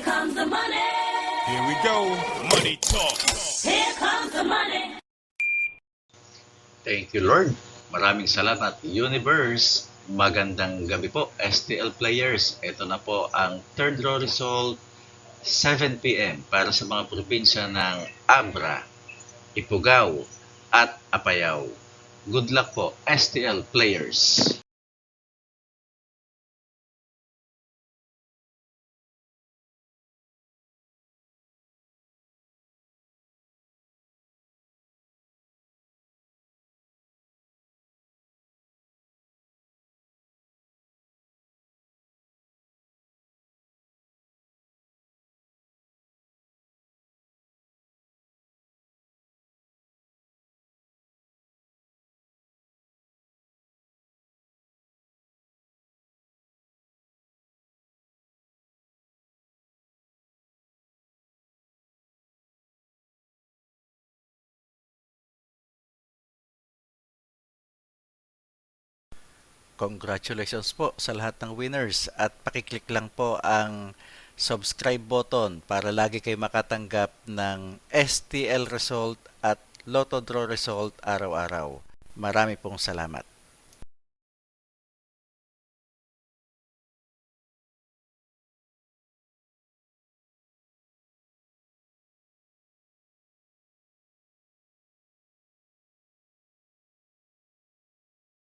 comes the money. Here we go. Money talk. Here comes the money. Thank you, Lord. Maraming salamat, Universe. Magandang gabi po, STL players. Ito na po ang third row result, 7 p.m. para sa mga probinsya ng Abra, Ifugao, at Apayao. Good luck po, STL players. Congratulations po sa lahat ng winners at pakiclick lang po ang subscribe button para lagi kayo makatanggap ng STL result at Lotto Draw result araw-araw. Marami pong salamat.